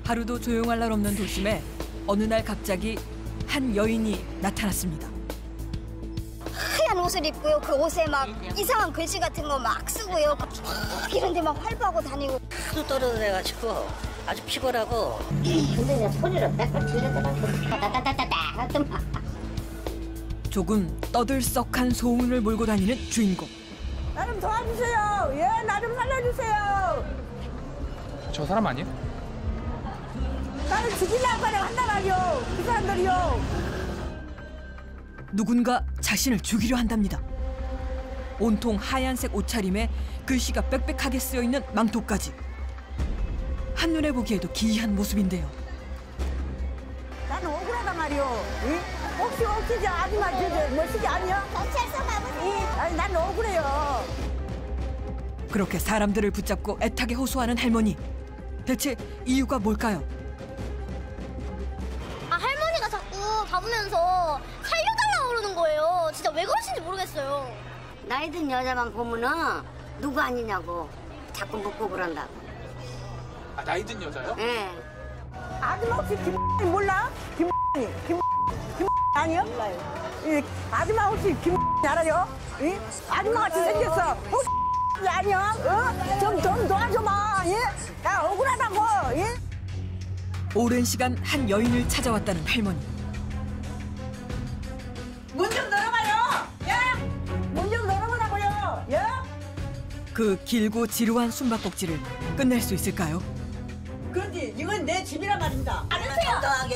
하루도 조용할 날 없는 도심에 어느 날 갑자기 한 여인이 나타났습니다. 하얀 옷을 입고요. 그 옷에 막 이상한 글씨 같은 거 막 쓰고요. 이런 데 막 활보하고 다니고. 하도 떨어져가지고 아주 피곤하고. 근데 내 소리를 빽빽 들리더라고. 따따따따따 하더만. 조금 떠들썩한 소문을 몰고 다니는 주인공. 나 좀 도와주세요. 예, 나 좀 살려주세요. 저 사람 아니에요? 나를 죽이려고 한단 말이요. 그 사람들이요. 누군가 자신을 죽이려 한답니다. 온통 하얀색 옷차림에 글씨가 빽빽하게 쓰여있는 망토까지. 한눈에 보기에도 기이한 모습인데요. 나는 억울하단 말이요. 예? 혹시 저 아줌마 멋있게 아니야? 경찰서 가보세요. 아니, 나는 억울해요. 그렇게 사람들을 붙잡고 애타게 호소하는 할머니. 대체 이유가 뭘까요? 아, 할머니가 자꾸 잡으면서 살려달라고 그러는 거예요. 진짜 왜 그러신지 모르겠어요. 나이 든 여자만 보면은 누구 아니냐고 자꾸 묻고 그런다고. 아, 나이 든 여자요? 예. 아줌마 혹시 김 몰라? 김 아니요? 몰라요. 예, 아줌마 혹시 김 알아요? 예? 아줌마 같이 생겼어. 혹시 아니야? 어? 좀 도와줘봐. 예? 나 억울하다고. 예? 오랜 시간 한 여인을 찾아왔다는 할머니. 문 좀 열어봐요. 예? 문 좀 열어보라고요. 예? 그 길고 지루한 숨바꼭질을 끝낼 수 있을까요? 그런지 이건 내 집이란 말입니다.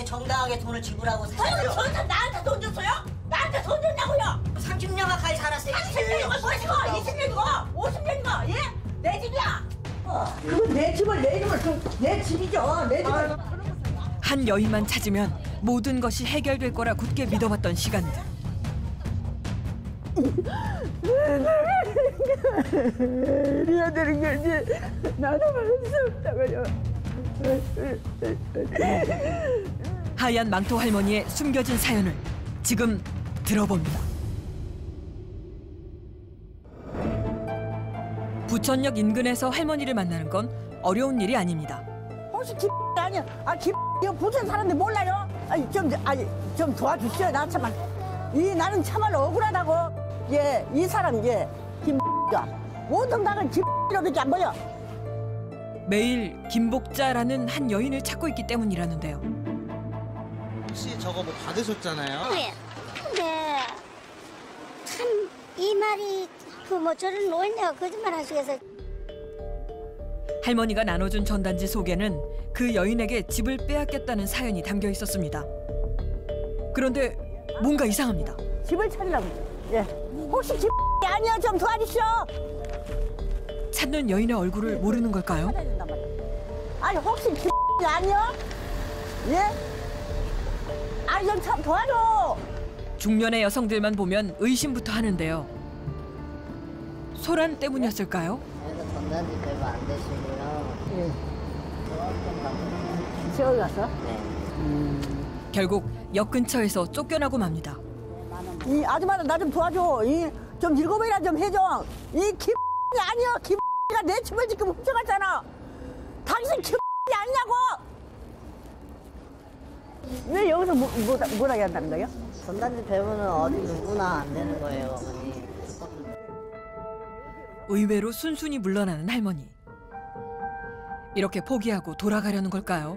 정당하게 돈을 지불하고 사세요. 저한테 나한테 돈 줬어요? 나한테 돈 줬냐고요? 30년 가까이 살았어요. 30년이고 뭐시고 20년이고 50년이고 예? 내 집이야. 그건 내 집을 내 집이죠. 내 집을. 한 여인만 찾으면 모든 것이 해결될 거라 굳게 믿어봤던 시간들. 이래야 되는 거지. 나도 말할 수 없다고요. 하얀 망토 할머니의 숨겨진 사연을 지금 들어봅니다. 부천역 인근에서 할머니를 만나는 건 어려운 일이 아닙니다. 혹시 김 아니야? 아, 김 이거 부천 사람들 몰라요? 좀 도와주시오. 나 참말 나는 참말로 억울하다고. 예, 이 사람 김가 모든 당은 김이로밖에 안 보여. 매일 김복자라는 한 여인을 찾고 있기 때문이라는데요. 혹시 저거 뭐 받으셨잖아요? 네. 근데 참 이 말이 저런 노인네가 거짓말 하시겠어. 할머니가 나눠준 전단지 속에는 그 여인에게 집을 빼앗겼다는 사연이 담겨 있었습니다. 그런데 뭔가 이상합니다. 집을 찾으라고. 예. 혹시 김 아니야? 좀 도와주시오. 찾는 여인의 얼굴을 모르는 걸까요? 아니 혹시 김 아니야? 예? 아니 좀 참 도와줘. 중년의 여성들만 보면 의심부터 하는데요. 소란 때문이었을까요? 그래서 전단지 별로 안 되시고요. 예. 조금 가고. 세월 가서? 네. 결국 역 근처에서 쫓겨나고 맙니다. 이 아줌마들 나 좀 도와줘. 좀 일곱이나 좀 해줘. 이 김 아니야. 김가 내 집을 지금 훔쳐갔잖아. 당신 김 아니냐고. 왜 여기서 뭐라 한다는 거예요? 전단지 배우는 어디 누구나 안 되는 거예요, 어머니. 의외로 순순히 물러나는 할머니. 이렇게 포기하고 돌아가려는 걸까요?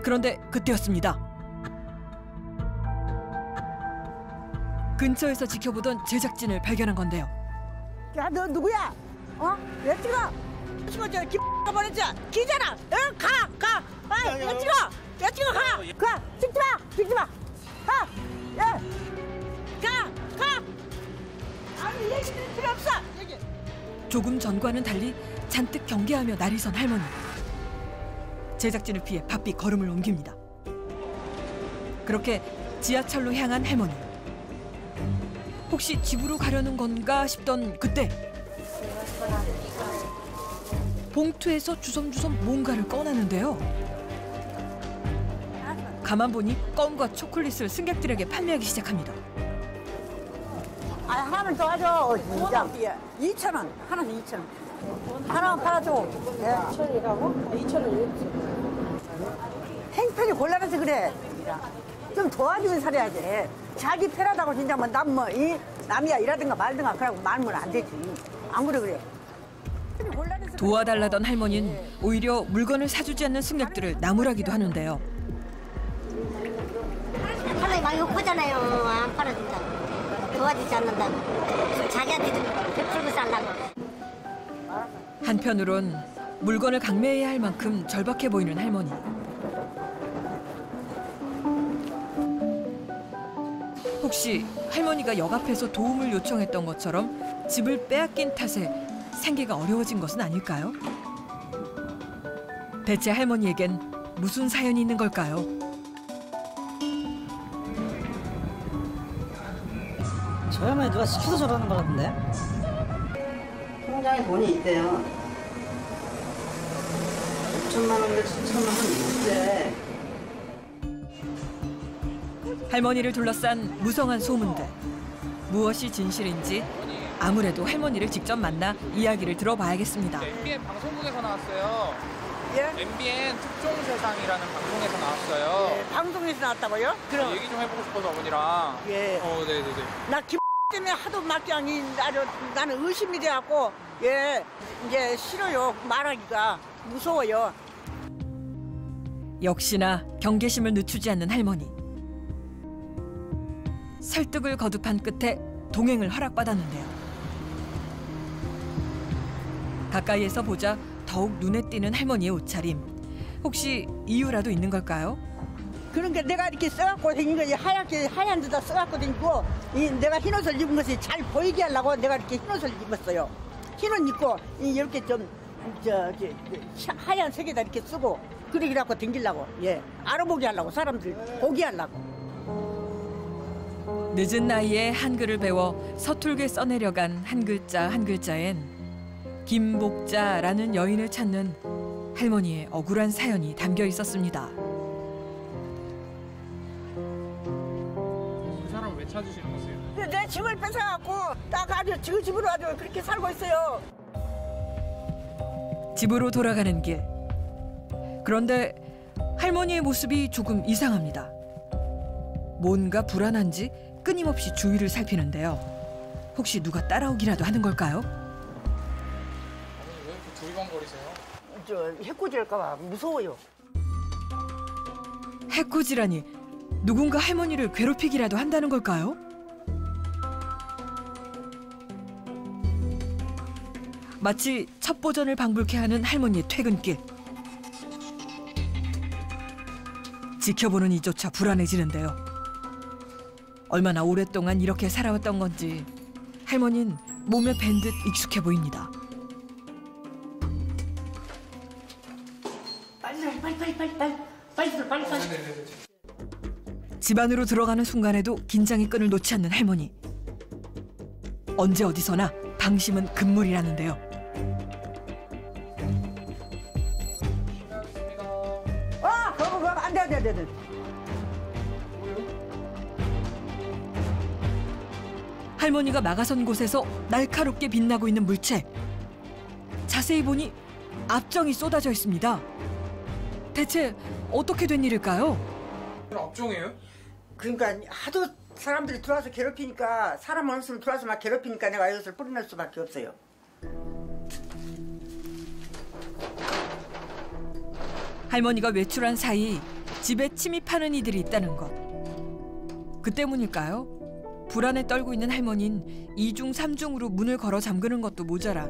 그런데 그때였습니다. 근처에서 지켜보던 제작진을 발견한 건데요. 야, 너 누구야? 어? 왜 찍어? 찍어, 저 김가 보냈지? 기잖아. 응, 가. 아, 왜 찍어? 왜 찍어? 가. 찍지 마. 가. 예. 가. 아니, 얘기들 필요 없어. 얘기. 조금 전과는 달리 잔뜩 경계하며 날이 선 할머니. 제작진을 피해 바삐 걸음을 옮깁니다. 그렇게 지하철로 향한 할머니. 혹시 집으로 가려는 건가 싶던 그때 봉투에서 주섬주섬 뭔가를 꺼내는데요. 가만 보니 껌과 초콜릿을 승객들에게 판매하기 시작합니다. 아, 하나만 더 하죠. 진짜. 2,000원. 하나씩 2,000원. 하나만 팔아줘. 예. 2,000원이라고? 2,000원. 행편이 곤란해서 그래. 좀 도와주면 살아야지. 자기 편하다고 진짜 뭐 남이야 이라든가 말든가 그러고 말면 안 되지. 안 그래. 도와달라던 할머니는 오히려 물건을 사주지 않는 승객들을 나무라기도 하는데요. 할머니 막 욕하잖아요. 안 팔아준다고. 도와주지 않는다고. 자기한테 좀 베풀고 살라고. 한편으론 물건을 강매해야 할 만큼 절박해 보이는 할머니. 혹시 할머니가 역 앞에서 도움을 요청했던 것처럼 집을 빼앗긴 탓에 생계가 어려워진 것은 아닐까요? 대체 할머니에겐 무슨 사연이 있는 걸까요? 저희 할머니 누가 시켜서 저러는 거 같은데? 통장에 돈이 있대요. 5천만 원인데 7천만 원 있대. 할머니를 둘러싼 무성한 소문들. 무엇이 진실인지 아무래도 할머니를 직접 만나 이야기를 들어봐야겠습니다. MBN 방송국에서 나왔어요. 예? MBN 특종세상이라는 방송에서 나왔어요. 예, 방송에서 나왔다고요? 그럼. 얘기 좀 해보고 싶어서 어머니랑. 예. 네네네. 나 김 때문에 하도 막장이 나는 의심이 돼갖고 예 이제 싫어요. 말하기가 무서워요. 역시나 경계심을 늦추지 않는 할머니. 설득을 거듭한 끝에 동행을 허락받았는데요. 가까이에서 보자 더욱 눈에 띄는 할머니의 옷차림. 혹시 이유라도 있는 걸까요? 그러니까 내가 이렇게 써갖고 다니는 거지. 하얀 데다 써갖고 다니고 내가 흰 옷을 입은 것이 잘 보이게 하려고 내가 이렇게 흰 옷을 입었어요. 흰 옷 입고 이렇게 좀 하얀 색에다 이렇게 쓰고 그러기라고 다니려고. 예, 알아보게 하려고 사람들 보게 하려고. 늦은 나이에 한글을 배워 서툴게 써내려간 한 글자 한 글자엔 김복자라는 여인을 찾는 할머니의 억울한 사연이 담겨 있었습니다. 그 사람 왜 찾으시는 거세요? 내 집을 뺏어갖고 딱 아주 그 집으로 아주 그렇게 살고 있어요. 집으로 돌아가는 길. 그런데 할머니의 모습이 조금 이상합니다. 뭔가 불안한지 끊임없이 주위를 살피는데요. 혹시 누가 따라오기라도 하는 걸까요? 어머니 왜 이렇게 두리번거리세요? 해코지할까봐 무서워요. 해코지라니 누군가 할머니를 괴롭히기라도 한다는 걸까요? 마치 첩보전을 방불케 하는 할머니의 퇴근길. 지켜보는 이조차 불안해지는데요. 얼마나 오랫동안 이렇게 살아왔던 건지 할머니는 몸에 밴 듯 익숙해 보입니다. 빨리. 집 안으로 들어가는 순간에도 긴장의 끈을 놓지 않는 할머니. 언제 어디서나 방심은 금물이라는데요. 그거 안 돼. 할머니가 막아선 곳에서 날카롭게 빛나고 있는 물체. 자세히 보니 압정이 쏟아져 있습니다. 대체 어떻게 된 일일까요? 업종이에요? 그러니까 하도 사람들이 들어와서 괴롭히니까 사람 없으면 들어와서 막 괴롭히니까 내가 이것을 뿌려낼 수밖에 없어요. 할머니가 외출한 사이 집에 침입하는 이들이 있다는 것. 그 때문일까요? 불안에 떨고 있는 할머니는 2중 3중으로 문을 걸어 잠그는 것도 모자라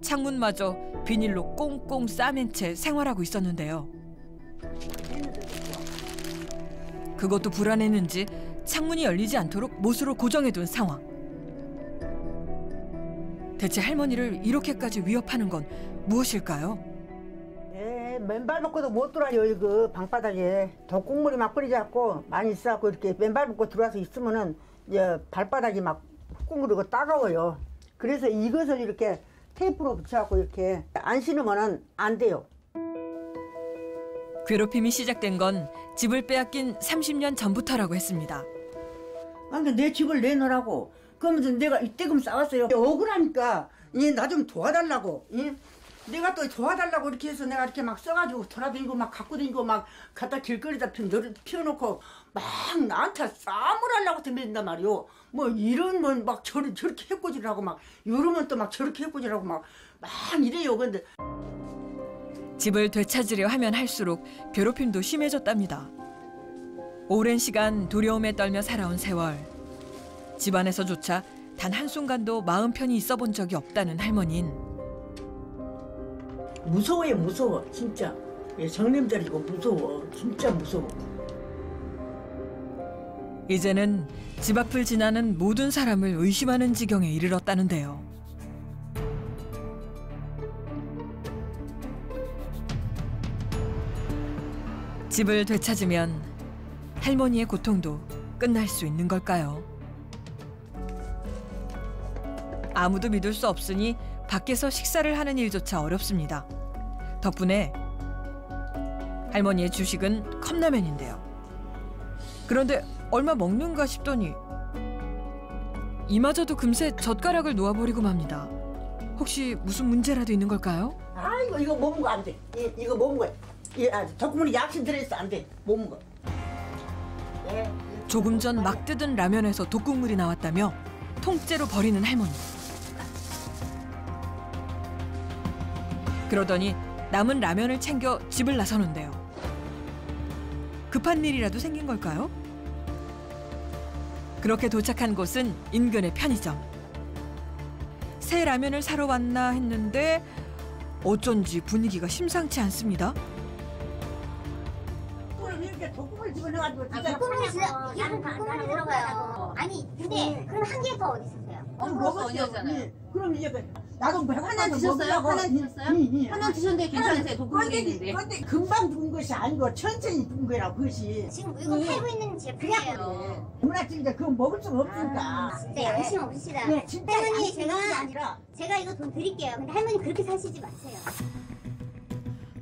창문마저 비닐로 꽁꽁 싸맨 채 생활하고 있었는데요. 그것도 불안했는지 창문이 열리지 않도록 못으로 고정해둔 상황. 대체 할머니를 이렇게까지 위협하는 건 무엇일까요? 맨발 벗고도 못 들어와요. 이거 방바닥에 독국물이 막 뿌리져갖고 많이 있어갖고 이렇게 맨발 벗고 들어와서 있으면은 이제 발바닥이 막 훅궁그리고 따가워요. 그래서 이것을 이렇게 테이프로 붙여갖고 이렇게 안 신으면은 안 돼요. 괴롭힘이 시작된 건 집을 빼앗긴 30년 전부터라고 했습니다. 그러니까 내 집을 내놓으라고. 그러면서 내가 이때금 싸웠어요. 억울하니까 나 좀 도와달라고. 내가 또 도와달라고 이렇게 해서 내가 이렇게 막 써가지고 돌아다니고 막 갖고 다니고 막 갖다 길거리다 피워놓고 막 나한테 싸움을 하려고 덤빈단 말이오. 뭐 이러면 막 저렇게 해코지라고 막 이러면 또 막 저렇게 해코지라고 막 이래요. 근데 집을 되찾으려 하면 할수록 괴롭힘도 심해졌답니다. 오랜 시간 두려움에 떨며 살아온 세월. 집안에서조차 단 한순간도 마음 편히 있어 본 적이 없다는 할머니는 무서워요. 무서워 진짜. 정냄들이고 무서워. 진짜 무서워. 이제는 집 앞을 지나는 모든 사람을 의심하는 지경에 이르렀다는데요. 집을 되찾으면 할머니의 고통도 끝날 수 있는 걸까요? 아무도 믿을 수 없으니 밖에서 식사를 하는 일조차 어렵습니다. 덕분에 할머니의 주식은 컵라면인데요. 그런데 얼마 먹는가 싶더니 이마저도 금세 젓가락을 놓아버리고 맙니다. 혹시 무슨 문제라도 있는 걸까요? 아이고 이거 못 먹어 안 돼. 이거 못 먹어. 덕분에 약신 들어있어 안 돼. 못 먹어. 조금 전 막 뜯은 라면에서 독국물이 나왔다며 통째로 버리는 할머니. 그러더니 남은 라면을 챙겨 집을 나서는데요. 급한 일이라도 생긴 걸까요? 그렇게 도착한 곳은 인근의 편의점. 새 라면을 사러 왔나 했는데 어쩐지 분위기가 심상치 않습니다. 이렇게 독국물 집어넣어가지고 국물에 들어가요. 아니 근데 그럼 한 개가 어디 있었어요? 먹었잖아요. 그럼 이제 나도 하나 드셨어요? 하나 드셨어요? 하나 드셨는데 괜찮으세요? 독국물이 있는데. 근데 금방 죽은 것이 아니고 천천히 죽은 거라 그것이. 지금 이거 팔고 있는 제품이에요. 문화적이자 그거 먹을 수가 없으니까. 진짜 양심 없으시다. 네, 진짜 할머니 제가 이거 돈 드릴게요. 근데 할머니 그렇게 사시지 마세요.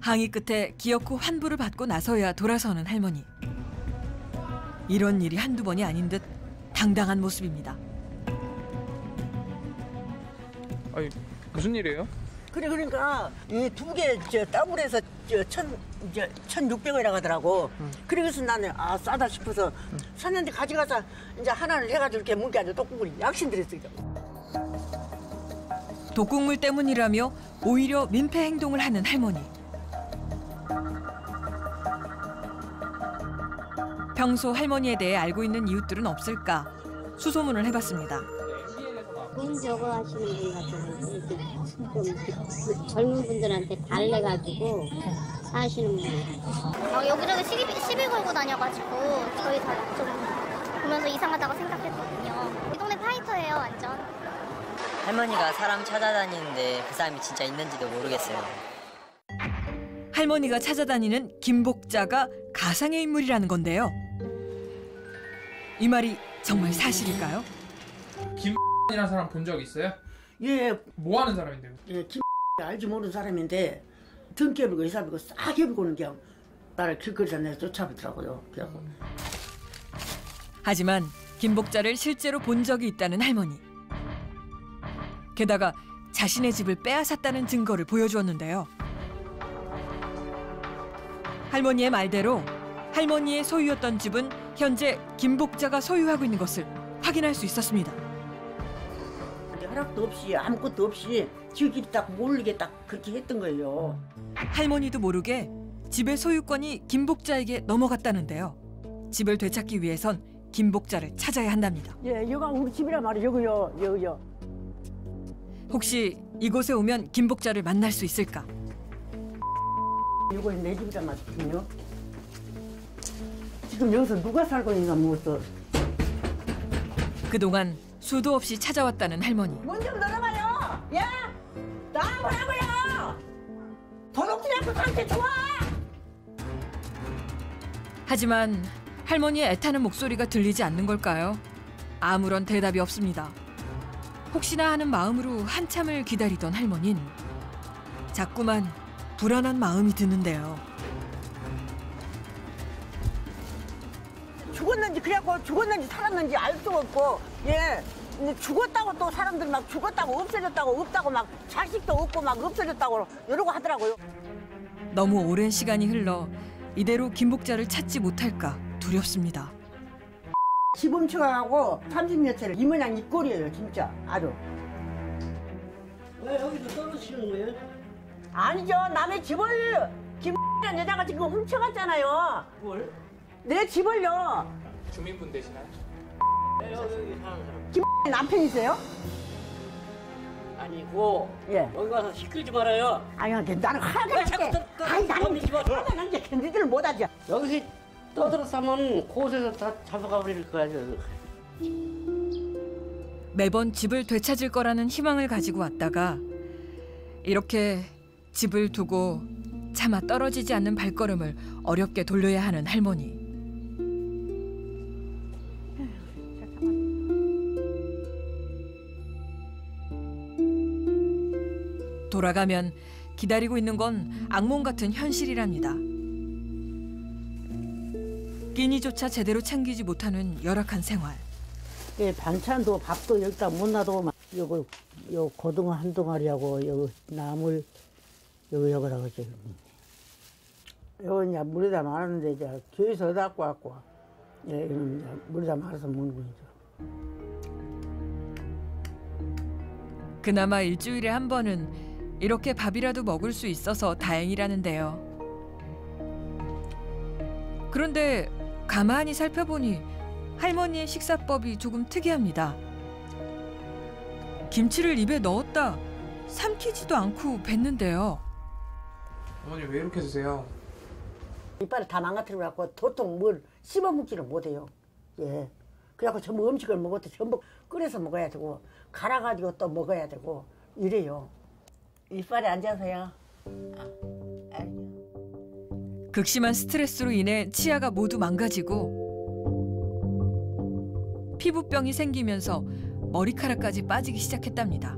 항의 끝에 기어코 환불을 받고 나서야 돌아서는 할머니. 이런 일이 한두 번이 아닌 듯 당당한 모습입니다. 아니 무슨 일이에요? 그러니까 이 두 개 더블해서 1,600원이라고 하더라고. 그래서 나는 싸다 싶어서 샀는데 가져가서 이제 하나를 해가지고 이렇게 문까지 독국물이 약신 들었어요. 독국물 때문이라며 오히려 민폐 행동을 하는 할머니. 평소 할머니에 대해 알고 있는 이웃들은 없을까 수소문을 해봤습니다. 돈 저거 하시는 분 같아요. 좀 젊은 분들한테 달래가지고 사시는 분. 여기저기 시비 걸고 다녀가지고 저희 다 좀 보면서 이상하다고 생각했거든요. 이 동네 파이터예요, 완전. 할머니가 사람 찾아다니는데 그 사람이 진짜 있는지도 모르겠어요. 할머니가 찾아다니는 김복자가 가상의 인물이라는 건데요. 이 말이 정말 사실일까요? 김이라는 사람 본 적 있어요? 예, 뭐 하는 사람인데요? 김 알지 모르는 사람인데 등 깨물고 이 사람이고 싹 깨물고 오는 게 나를 길거리에서 내가 쫓아오더라고요. 그래갖고. 하지만 김복자를 실제로 본 적이 있다는 할머니. 게다가 자신의 집을 빼앗았다는 증거를 보여주었는데요. 할머니의 말대로 할머니의 소유였던 집은 현재 김복자가 소유하고 있는 것을 확인할 수 있었습니다. 허락도 없이 아무것도 없이 지들끼리 딱 모르게 딱 그렇게 했던 거예요. 할머니도 모르게 집의 소유권이 김복자에게 넘어갔다는데요. 집을 되찾기 위해선 김복자를 찾아야 한답니다. 예, 여기가 우리 집이란 말이에요. 여기요. 혹시 이곳에 오면 김복자를 만날 수 있을까? 이거 내 집이란 말이거든요. 지금 여기서 누가 살고 있는가 모르겠어. 그동안 수도 없이 찾아왔다는 할머니. 문 좀 열어봐요. 야, 나와보라고요. 도둑질 않고 상태 좋아. 하지만 할머니의 애타는 목소리가 들리지 않는 걸까요? 아무런 대답이 없습니다. 혹시나 하는 마음으로 한참을 기다리던 할머니는 자꾸만 불안한 마음이 드는데요. 죽었는지 그래갖고 죽었는지 살았는지 알 수가 없고 예. 근데 죽었다고 또 사람들 막 죽었다고 없어졌다고 없다고 막 자식도 없고 막 없어졌다고 이러고 하더라고요. 너무 오랜 시간이 흘러 이대로 김복자를 찾지 못할까 두렵습니다. 집 훔쳐가고 30몇 채를 이 모양 이 꼴이에요 진짜 아주. 왜 여기도 떨어지시는 거예요? 아니죠 남의 집을 김이라는 여자가 지금 훔쳐갔잖아요. 뭘? 내 집을요. 주민분 되시나요? 네, 여기 사는 사람. 김 남편이세요? 아니고 예. 여기 와서 시끄러지 말아요. 아니 나는 하게 할게. 아니 나는 하면 이제 견디지를 못하죠. 여기서 떠들었으면 곳에서 다 잡아가 버릴 거야. 매번 집을 되찾을 거라는 희망을 가지고 왔다가 이렇게 집을 두고 차마 떨어지지 않는 발걸음을 어렵게 돌려야 하는 할머니. 돌아가면 기다리고 있는 건 악몽 같은 현실이랍니다. 끼니조차 제대로 챙기지 못하는 열악한 생활. 예, 반찬도 밥도 여기다 못 놔도 요 고등어 한 동아리하고 요 나물 여기다가 저 요거 이제 물에다 말았는데 이제 교회에서 얻어 갖고 예, 이건 이제 물에다 말아서 먹는 거죠. 그나마 일주일에 한 번은 이렇게 밥이라도 먹을 수 있어서 다행이라는데요. 그런데 가만히 살펴보니 할머니의 식사법이 조금 특이합니다. 김치를 입에 넣었다 삼키지도 않고 뱉는데요. 어머니 왜 이렇게 드세요? 이빨을 다 망가뜨려갖고 도통 뭘 씹어먹지를 못해요. 예. 그래갖고 전부 음식을 먹어도 전부 끓여서 먹어야 되고 갈아가지고 또 먹어야 되고 이래요. 이빨이 앉아서요. 극심한 스트레스로 인해 치아가 모두 망가지고 피부병이 생기면서 머리카락까지 빠지기 시작했답니다.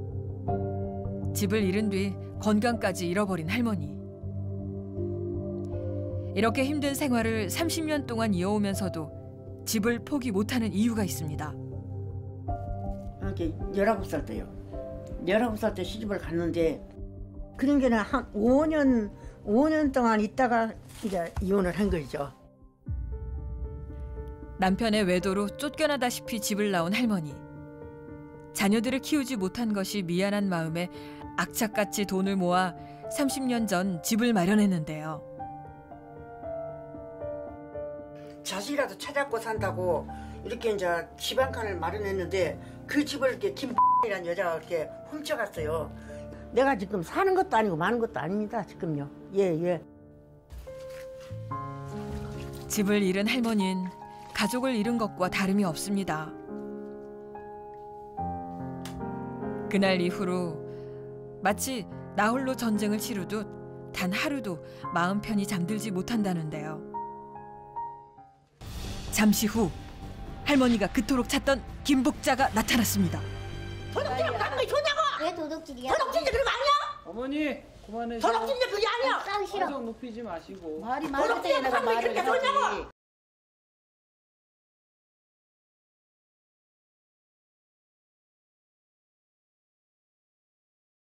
집을 잃은 뒤 건강까지 잃어버린 할머니. 이렇게 힘든 생활을 30년 동안 이어오면서도 집을 포기 못하는 이유가 있습니다. 이렇게 19살 때요. 19살 때 시집을 갔는데 그런 게는 한 5년 동안 있다가 이제 이혼을 한 거죠. 남편의 외도로 쫓겨나다시피 집을 나온 할머니. 자녀들을 키우지 못한 것이 미안한 마음에 악착같이 돈을 모아 30년 전 집을 마련했는데요. 자식이라도 찾아고 산다고 이렇게 이제 집 한 칸을 마련했는데 그 집을 이렇게 김이라는 여자가 이렇게 훔쳐갔어요. 내가 지금 사는 것도 아니고 마는 것도 아닙니다. 지금요. 예. 집을 잃은 할머니는 가족을 잃은 것과 다름이 없습니다. 그날 이후로 마치 나홀로 전쟁을 치르듯 단 하루도 마음 편히 잠들지 못한다는데요. 잠시 후 할머니가 그토록 찾던 김복자가 나타났습니다. 도둑질하고 가는 거 좋냐고! 왜 도둑질이야? 도둑질이 그런 거 아니야? 어머니 그만해서 도둑질이 그게 아니야! 싸기 싫어. 높이지 마시고 말이 많을 때 내가 말을 그렇게 좋냐고!